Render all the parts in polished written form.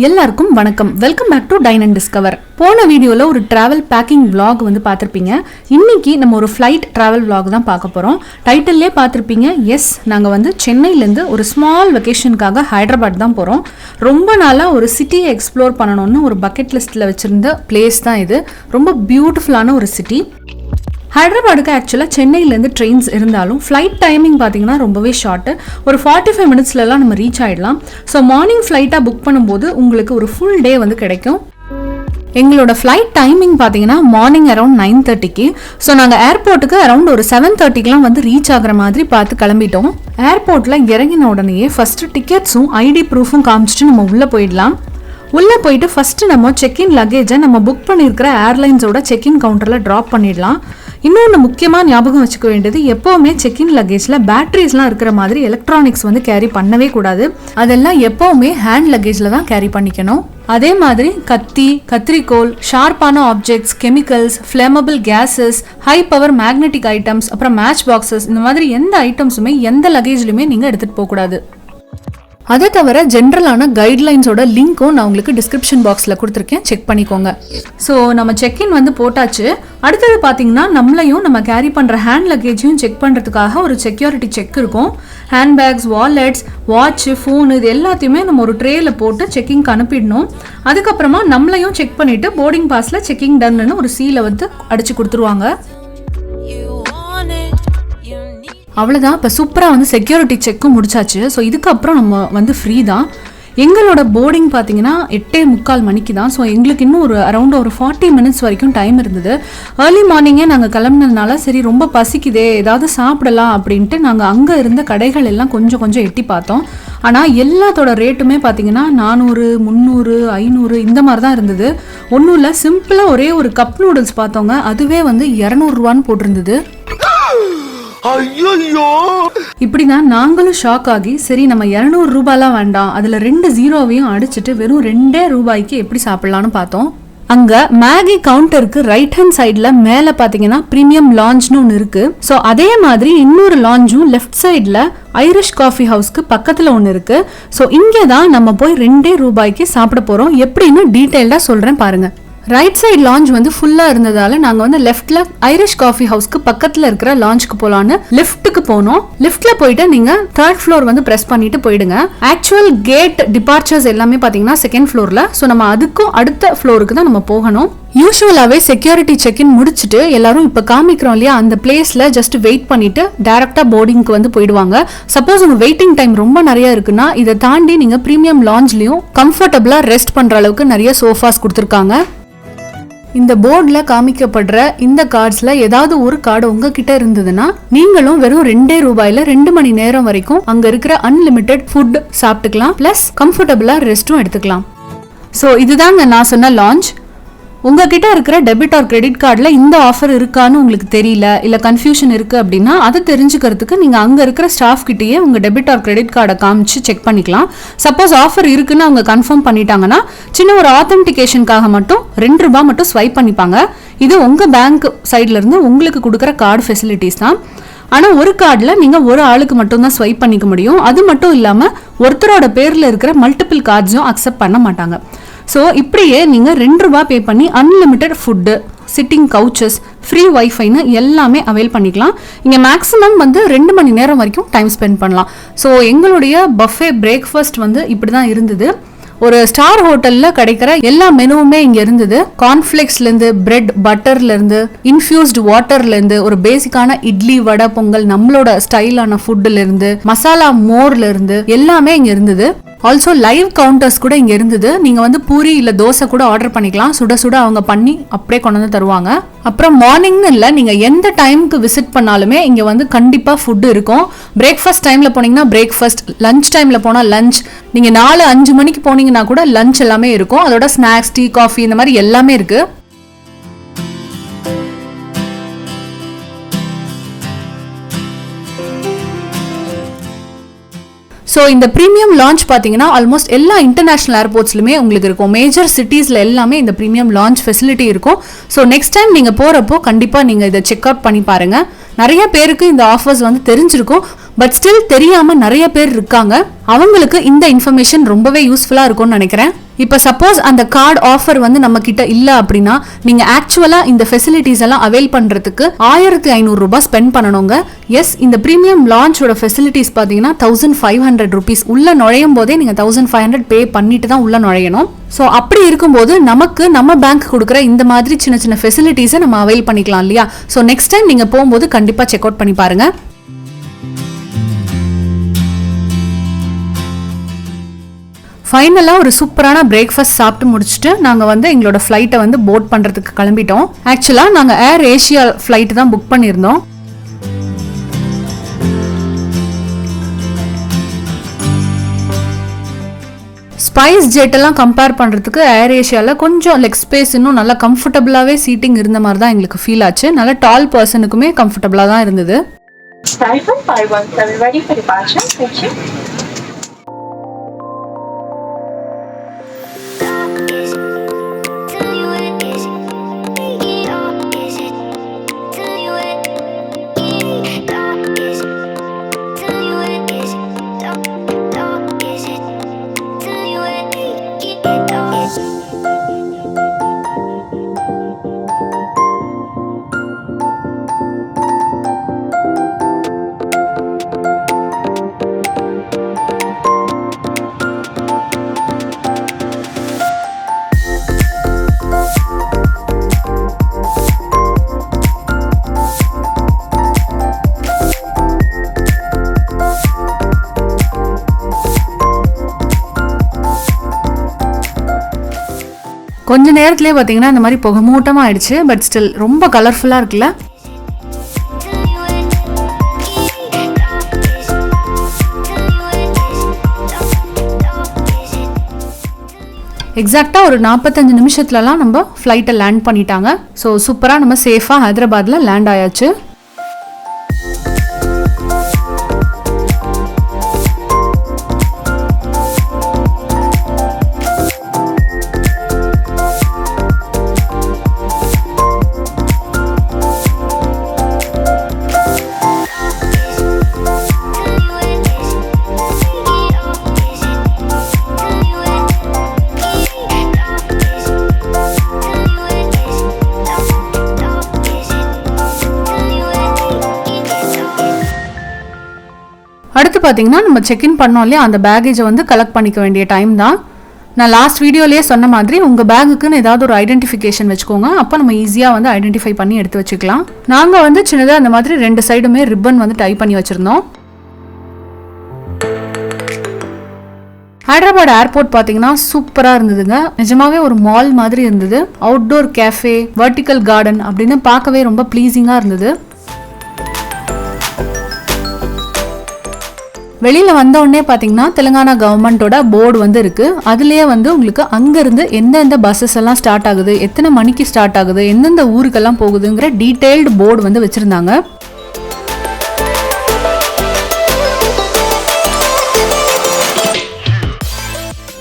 எல்லாருக்கும் வணக்கம். Welcome back to dine and discover. போன வீடியோவில் ஒரு ட்ராவல் பேக்கிங் விளாக் வந்து பார்த்துருப்பீங்க. இன்னைக்கு நம்ம ஒரு ஃப்ளைட் ட்ராவல் விளாக் தான் பார்க்க போகிறோம். டைட்டில்லே பார்த்துருப்பீங்க. எஸ், நாங்கள் வந்து சென்னையிலேருந்து ஒரு ஸ்மால் வெக்கேஷனுக்காக ஹைதராபாத் தான் போகிறோம். ரொம்ப நாளாக ஒரு சிட்டியை எக்ஸ்ப்ளோர் பண்ணணும்னு ஒரு பக்கெட் லிஸ்ட்டில் வச்சுருந்த பிளேஸ் தான் இது. ரொம்ப பியூட்டிஃபுல்லான ஒரு சிட்டி. ஹைதராபாடுக்கு ஆக்சுவலாக சென்னையிலேருந்து ட்ரெயின்ஸ் இருந்தாலும் ஃப்ளைட் டைமிங் பார்த்தீங்கன்னா ரொம்பவே ஷார்ட்டு. ஒரு 45 மினிட்ஸ்லாம் நம்ம ரீச் ஆகிடலாம். ஸோ மார்னிங் ஃப்ளைட்டாக புக் பண்ணும்போது உங்களுக்கு ஒரு ஃபுல் டே வந்து கிடைக்கும். எங்களோட ஃப்ளைட் டைமிங் பார்த்தீங்கன்னா மார்னிங் அரௌண்ட் 9:30க்கு. ஸோ நாங்கள் ஏர்போர்ட்டுக்கு அரௌண்ட் ஒரு 7:30க்குலாம் வந்து ரீச் ஆகிற மாதிரி பார்த்து கிளம்பிட்டோம். ஏர்போர்ட்டில் இறங்கின உடனேயே ஃபஸ்ட்டு டிக்கெட்ஸும் ஐடி ப்ரூஃபும் காமிச்சிட்டு நம்ம உள்ளே போயிடலாம். உள்ளே போயிட்டு ஃபஸ்ட்டு நம்ம செக்இன் லக்கேஜை நம்ம புக் பண்ணியிருக்கிற ஏர்லைன்ஸோட செக்இன் கவுண்டரில் ட்ராப் பண்ணிடலாம். இன்னொன்று முக்கியமாக ஞாபகம் வச்சுக்க வேண்டியது, எப்போவுமே செக்இன் லக்கேஜில் பேட்டரிஸ்லாம் இருக்கிற மாதிரி எலக்ட்ரானிக்ஸ் வந்து கேரி பண்ணவே கூடாது. அதெல்லாம் எப்போவுமே ஹேண்ட் லக்கேஜில் தான் கேரி பண்ணிக்கணும். அதே மாதிரி கத்தி, கத்திரிக்கோல், ஷார்ப்பான objects, chemicals, flammable gases, high power magnetic items, அப்புறம் மேட்ச் பாக்ஸஸ், இந்த மாதிரி எந்த ஐட்டம்ஸுமே எந்த லக்கேஜ்லையுமே நீங்கள் எடுத்துகிட்டு போகக்கூடாது. அதை தவிர ஜென்ரலான கைட்லைன்ஸோட லிங்க்கும் நான் உங்களுக்கு டிஸ்கிரிப்ஷன் பாக்ஸில் கொடுத்துருக்கேன், செக் பண்ணிக்கோங்க. ஸோ நம்ம செக்இன் வந்து போட்டாச்சு. அடுத்தது பார்த்தீங்கன்னா நம்மளையும் நம்ம கேரி பண்ணுற ஹேண்ட் லக்கேஜையும் செக் பண்ணுறதுக்காக ஒரு செக்யூரிட்டி செக் இருக்கும். ஹேண்ட்பேக்ஸ், வாலெட்ஸ், வாட்ச், ஃபோன் இது எல்லாத்தையுமே நம்ம ஒரு ட்ரேயில் போட்டு செக்கிங்க்கு அனுப்பிடணும். அதுக்கப்புறமா நம்மளையும் செக் பண்ணிவிட்டு போர்டிங் பாஸில் செக்கிங் டன்னு ஒரு சீலை வந்து அடித்து கொடுத்துருவாங்க. அவ்வளோதான். இப்போ சூப்பராக வந்து செக்யூரிட்டி செக்கும் முடிச்சாச்சு. ஸோ இதுக்கப்புறம் நம்ம வந்து ஃப்ரீ தான். எங்களோட போர்டிங் பார்த்தீங்கன்னா 8:45 மணிக்கு தான். ஸோ எங்களுக்கு இன்னும் ஒரு அரௌண்ட் ஒரு 40 மினிட்ஸ் வரைக்கும் டைம் இருந்தது. ஏர்லி மார்னிங்கே நாங்கள் கிளம்புனதுனால சரி ரொம்ப பசிக்குதே, ஏதாவது சாப்பிடலாம் அப்படின்ட்டு நாங்கள் அங்கே இருந்த கடைகள் எல்லாம் கொஞ்சம் எட்டி பார்த்தோம். ஆனால் எல்லாத்தோட ரேட்டுமே பார்த்தீங்கன்னா 400, 300, 500 இந்த மாதிரி தான் இருந்தது. ஒன்றும் இல்லை, சிம்பிளாக ஒரே ஒரு கப் நூடுல்ஸ் பார்த்தோங்க, அதுவே வந்து 200 ரூபான்னு போட்டிருந்தது. இப்படிதான் நாங்களும் ஷாக் ஆகி சரி நம்ம 200 ரூபாய்லாம் வேண்டாம், அதுல 2 ஜீரோவையும் அடிச்சுட்டு வெறும் 2 ரூபாய்க்கு எப்படி சாப்பிடலாம்னு பார்த்தோம். அங்க மேகி கவுண்டருக்கு ரைட் ஹேண்ட் சைட்ல மேல பாத்தீங்கன்னா பிரீமியம் லாஞ்ச்னு ஒன்று இருக்கு. ஸோ அதே மாதிரி இன்னொரு லாஞ்சும் லெஃப்ட் சைட்ல ஐரிஷ் காஃபி ஹவுஸ்க்கு பக்கத்துல ஒன்று இருக்கு. ஸோ இங்கே தான் நம்ம போய் 2 ரூபாய்க்கு சாப்பிட போறோம். எப்படின்னு டீட்டெயில்டா சொல்றேன் பாருங்க. ரைட் சைட் லாஞ்ச் வந்து ஃபுல்லாக இருந்ததால நாங்கள் வந்து லெஃப்ட்ல ஐரிஷ் காஃபி ஹவுஸ்க்கு பக்கத்தில் இருக்கிற லாஞ்சுக்கு போகலான்னு லிஃப்ட்டுக்கு போனோம். லிஃப்ட்ல போயிட்டு நீங்கள் 3rd ஃப்ளோர் வந்து ப்ரெஸ் பண்ணிட்டு போயிடுங்க. ஆக்சுவல் கேட் டிபார்ச்சர்ஸ் எல்லாமே பார்த்தீங்கன்னா 2nd ஃப்ளோரில். ஸோ நம்ம அதுக்கும் அடுத்த ஃப்ளோருக்கு தான் நம்ம போகணும். யூஸ்வலாகவே செக்யூரிட்டி செக்இன் முடிச்சுட்டு எல்லாரும் இப்போ காமிக்கிறோம் இல்லையா, அந்த பிளேஸில் ஜஸ்ட் வெயிட் பண்ணிட்டு டேரெக்டாக போர்டிங்க்கு வந்து போயிடுவாங்க. சப்போஸ் உங்கள் வெயிட்டிங் டைம் ரொம்ப நிறைய இருக்குன்னா இதை தாண்டி நீங்கள் ப்ரீமியம் லாஞ்ச்லையும் கம்ஃபர்டபுளாக ரெஸ்ட் பண்ணுற அளவுக்கு நிறைய சோஃபாஸ் கொடுத்துருக்காங்க. இந்த போர்டில் காமிக்கப்படுற இந்த கார்ட்ஸில் ஏதாவது ஒரு கார்டு உங்ககிட்ட இருந்ததுன்னா நீங்களும் வெறும் 2 ரூபாயில 2 மணி நேரம் வரைக்கும் அங்கே இருக்கிற அன்லிமிட்டெட் ஃபுட் சாப்பிட்டுக்கலாம். ப்ளஸ் கம்ஃபர்டபுளாக ரெஸ்ட்டும் எடுத்துக்கலாம். ஸோ இதுதாங்க நான் சொன்ன லான்ச். உங்ககிட்ட இருக்கிற டெபிட் ஆர் கிரெடிட் கார்டில் இந்த ஆஃபர் இருக்கான்னு உங்களுக்கு தெரியல, இல்லை கன்ஃபியூஷன் இருக்குது அப்படின்னா அதை தெரிஞ்சுக்கிறதுக்கு நீங்கள் அங்கே இருக்கிற ஸ்டாஃப் கிட்டேயே உங்கள் டெபிட் ஆர் கிரெடிட் கார்டை காமிச்சு செக் பண்ணிக்கலாம். சப்போஸ் ஆஃபர் இருக்குன்னு அவங்க கன்ஃபார்ம் பண்ணிட்டாங்கன்னா சின்ன ஒரு ஆத்தென்டிகேஷனுக்காக மட்டும் 2 ரூபாய் மட்டும் ஸ்வைப் பண்ணிப்பாங்க. இது உங்கள் பேங்க் சைட்லேருந்து உங்களுக்கு கொடுக்குற கார்டு ஃபெசிலிட்டிஸ் தான். ஆனால் ஒரு கார்டில் நீங்கள் ஒரு ஆளுக்கு மட்டும்தான் ஸ்வைப் பண்ணிக்க முடியும். அது மட்டும் இல்லாமல் ஒருத்தரோட பேரில் இருக்கிற மல்டிபிள் கார்ட்ஸும் அக்செப்ட் பண்ண மாட்டாங்க. ஸோ இப்படியே நீங்கள் 2 ரூபாய் பே பண்ணி அன்லிமிட்டெட் ஃபுட்டு, சிட்டிங் கவுச்சஸ், ஃப்ரீ வைஃபைன்னு எல்லாமே அவைல் பண்ணிக்கலாம். இங்கே மேக்ஸிமம் வந்து 2 மணி நேரம் வரைக்கும் டைம் ஸ்பெண்ட் பண்ணலாம். ஸோ எங்களுடைய பஃபே பிரேக்ஃபாஸ்ட் வந்து இப்படி தான் இருந்தது. ஒரு ஸ்டார் ஹோட்டலில் கிடைக்கிற எல்லா மெனுவுமே இங்கே இருந்தது. கார்ன்ஃப்ளெக்ஸ்லேருந்து பிரெட் பட்டர்லேருந்து இன்ஃபியூஸ்டு வாட்டர்லேருந்து ஒரு பேசிக்கான இட்லி, வடை, பொங்கல் நம்மளோட ஸ்டைலான ஃபுட்டுலேருந்து மசாலா மோர்லேருந்து எல்லாமே இங்கே இருந்தது. ஆல்சோ லைவ் கவுண்டர்ஸ் கூட இங்கே இருந்தது. நீங்கள் வந்து பூரி இல்லை தோசை கூட ஆர்டர் பண்ணிக்கலாம். சுட சுட அவங்க பண்ணி அப்படியே கொண்டு வந்து தருவாங்க. அப்புறம் மார்னிங்னு இல்லை, நீங்கள் எந்த டைமுக்கு விசிட் பண்ணாலுமே இங்கே வந்து கண்டிப்பாக ஃபுட்டு இருக்கும். பிரேக்ஃபாஸ்ட் டைமில் போனீங்கன்னா பிரேக்ஃபாஸ்ட், லஞ்ச் டைமில் போனால் லஞ்ச், நீங்கள் 4-5 மணிக்கு போனீங்கன்னா கூட லஞ்ச் எல்லாமே இருக்கும். அதோட ஸ்நாக்ஸ், டீ, காஃபி இந்த மாதிரி எல்லாமே இருக்குது. ஸோ இந்த ப்ரீமியம் லான்ச் பார்த்தீங்கன்னா ஆல்மோஸ்ட் எல்லா இன்டர்நேஷனல் ஏர்போர்ட்ஸ்லுமே உங்களுக்கு இருக்கும். மேஜர் சிட்டிஸில் எல்லாமே இந்த ப்ரீமியம் லான்ச் ஃபெசிலிட்டி இருக்கும். ஸோ நெக்ஸ்ட் டைம் நீங்கள் போகிறப்போ கண்டிப்பாக நீங்கள் இதை செக் அவுட் பண்ணி பாருங்கள். நிறைய பேருக்கு இந்த ஆஃபர்ஸ் வந்து தெரிஞ்சிருக்கும், பட் ஸ்டில் தெரியாமல் நிறைய பேர் இருக்காங்க. அவங்களுக்கு இந்த இன்ஃபர்மேஷன் ரொம்பவே யூஸ்ஃபுல்லாக இருக்கும்னு நினைக்கிறேன். இப்போ சப்போஸ் அந்த கார்டு ஆஃபர் வந்து நம்ம கிட்ட இல்ல அப்படின்னா நீங்க ஆக்சுவலா இந்த ஃபெசிலிட்டிஸ் எல்லாம் அவைல் பண்றதுக்கு 1500 ரூபாய் ஸ்பெண்ட் பண்ணணுங்க. எஸ், இந்த பிரீமியம் லான்ச்சோட ஃபெசிலிட்டிஸ் பாத்தீங்கன்னா 1500 rupees. உள்ள நுழையும் போதே நீங்க 1500 பே பண்ணிட்டு தான் உள்ள நுழையணும். ஸோ அப்படி இருக்கும்போது நமக்கு நம்ம பேங்க் கொடுக்குற இந்த மாதிரி சின்ன சின்ன ஃபெசிலிட்டிஸை நம்ம அவைல் பண்ணிக்கலாம் இல்லையா? ஸோ நெக்ஸ்ட் டைம் நீங்க போகும்போது கண்டிப்பா செக் அவுட் பண்ணி பாருங்க. ஃபைனலாக ஒரு சூப்பரான பிரேக்ஃபாஸ்ட் சாப்பிட்டு முடிச்சுட்டு நாங்கள் வந்து எங்களோட ஃப்ளைட்டை வந்து போர்ட் பண்ணுறதுக்கு கிளம்பிட்டோம். ஆக்சுவலாக நாங்கள் ஏர் ஏஷியா ஃப்ளைட் தான் புக் பண்ணியிருந்தோம். ஸ்பைஸ் ஜெட் எல்லாம் கம்பேர் பண்ணுறதுக்கு ஏர் ஏஷியாவில் கொஞ்சம் லெக் ஸ்பேஸ் இன்னும் நல்லா கம்ஃபர்டபுளாகவே சீட்டிங் இருந்த மாதிரி தான் எங்களுக்கு ஃபீல் ஆச்சு. நல்லா டால் பர்சனுக்குமே கம்ஃபர்டபுளாக தான் இருந்தது. கொஞ்ச நேரத்திலே பார்த்தீங்கன்னா இந்த மாதிரி புகமூட்டமாக ஆயிடுச்சு. பட் ஸ்டில் ரொம்ப கலர்ஃபுல்லாக இருக்குல்ல. எக்ஸாக்டாக ஒரு 45 நிமிஷத்துலலாம் நம்ம ஃப்ளைட்டை லேண்ட் பண்ணிட்டாங்க. ஸோ சூப்பராக நம்ம சேஃபாக ஹைதராபாத்தில் லேண்ட் ஆயாச்சு. அடுத்து பார்த்தீங்கன்னா நம்ம செக்இன் பண்ணோம் இல்லையா, அந்த பேகேஜை வந்து கலெக்ட் பண்ணிக்க வேண்டிய டைம் தான். நான் லாஸ்ட் வீடியோலேயே சொன்ன மாதிரி உங்கள் பேகுக்குன்னு ஏதாவது ஒரு ஐடென்டிஃபிகேஷன் வச்சுக்கோங்க. அப்போ நம்ம ஈஸியாக வந்து ஐடென்டிஃபை பண்ணி எடுத்து வச்சுக்கலாம். நாங்கள் வந்து சின்னதாக அந்த மாதிரி 2 சைடுமே ரிப்பன் வந்து டை பண்ணி வச்சுருந்தோம். ஹைதராபாத் ஏர்போர்ட் பார்த்தீங்கன்னா சூப்பராக இருந்ததுங்க. நிஜமாவே ஒரு மால் மாதிரி இருந்தது. அவுட்டோர் கேஃபே, வெர்டிக்கல் கார்டன் அப்படின்னு பார்க்கவே ரொம்ப ப்ளீஸிங்காக இருந்தது. வெளியில வந்த உடனே பாத்தீங்கன்னா தெலுங்கானா கவர்மெண்டோட போர்டு வந்து இருக்கு. அதுலயே வந்து உங்களுக்கு அங்கிருந்து எந்தெந்த பஸ்ஸஸ் எல்லாம் ஸ்டார்ட் ஆகுது, எத்தனை மணிக்கு ஸ்டார்ட் ஆகுது, எந்தெந்த ஊருக்கெல்லாம் போகுதுங்கிற டீடைல்டு போர்டு வந்து வச்சிருந்தாங்க.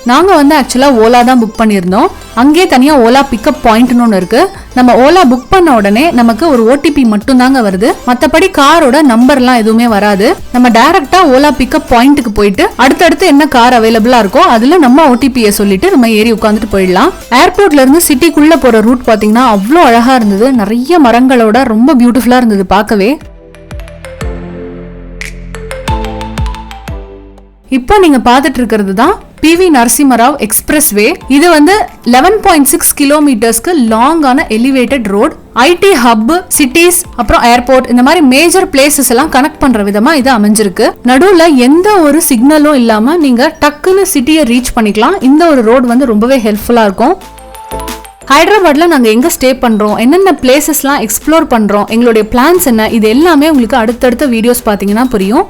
நாங்க வந்து ஆக்சுவலா ஓலா தான் புக் பண்ணியிருந்தோம். அங்கேயே தனியா ஓலா பிக்கப் பாயிண்ட்னு ஒன்று இருக்கு. நம்ம ஓலா புக் பண்ண உடனே நமக்கு ஒரு ஓடிபி மட்டும் தாங்க வருது. மற்றபடி காரோட நம்பர்லாம் எதுவுமே வராது. நம்ம டைரக்டா ஓலா பிக்கப் பாயிண்ட்டுக்கு போயிட்டு அடுத்தடுத்து என்ன கார் அவைலபிளா இருக்கோ அதுல நம்ம ஓடிபியை சொல்லிட்டு நம்ம ஏறி உட்காந்துட்டு போயிடலாம். ஏர்போர்ட்ல இருந்து சிட்டிக்குள்ள போற ரூட் பாத்தீங்கன்னா அவ்வளோ அழகா இருந்தது. நிறைய மரங்களோட ரொம்ப பியூட்டிஃபுல்லா இருந்தது பார்க்கவே. இப்போ நீங்க பாத்துட்டு இருக்கிறது தான் பிவி நரசிம்மராவ் எக்ஸ்பிரஸ் வே. இது வந்து 11.6 கிலோமீட்டர்ஸ்க்கு லாங்கான elevated road. IT hub, cities, அப்புறம் ஏர்போர்ட், இந்த மாதிரி மேஜர் பிளேசஸ் எல்லாம் கனெக்ட் பண்ற விதமா இது அமைஞ்சிருக்கு. நடுவுல எந்த ஒரு சிக்னலும் இல்லாம நீங்க டக்குன்னு சிட்டியை ரீச் பண்ணிக்கலாம். இந்த ஒரு ரோடு வந்து ரொம்பவே ஹெல்ப்ஃபுல்லா இருக்கும். ஹைதராபாத்ல நாங்க எங்க ஸ்டே பண்றோம், என்னென்ன பிளேசஸ்லாம் எக்ஸ்ப்ளோர் பண்றோம், எங்களுடைய பிளான்ஸ் என்ன, இது எல்லாமே உங்களுக்கு அடுத்தடுத்த வீடியோஸ் பாத்தீங்கன்னா புரியும்.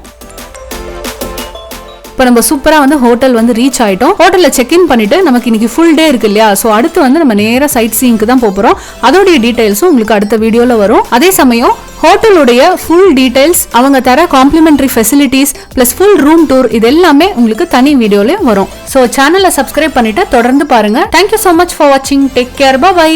இப்போ நம்ம சூப்பரா வந்து ஹோட்டல் வந்து ரீச் ஆயிட்டோம். ஹோட்டல்ல செக் இன் பண்ணிட்டு நமக்கு இன்னைக்கு ஃபுல் டே இருக்கு இல்லையா, ஸோ அடுத்து வந்து நம்ம நேரா சைட் சீயிங்க்கு தான் போறோம். அதோடைய டீடைல்ஸும் உங்களுக்கு அடுத்த வீடியோல வரும். அதே சமயம் ஹோட்டலுடைய ஃபுல் டீடைல்ஸ், அவங்க தர complementary facilities plus full room tour, இது எல்லாமே உங்களுக்கு தனி வீடியோலயும் வரும். ஸோ சேனலை சப்ஸ்கிரைப் பண்ணிட்டு தொடர்ந்து பாருங்க. தேங்க்யூ ஸோ மச் ஃபார் வாட்சிங். Take care. பை.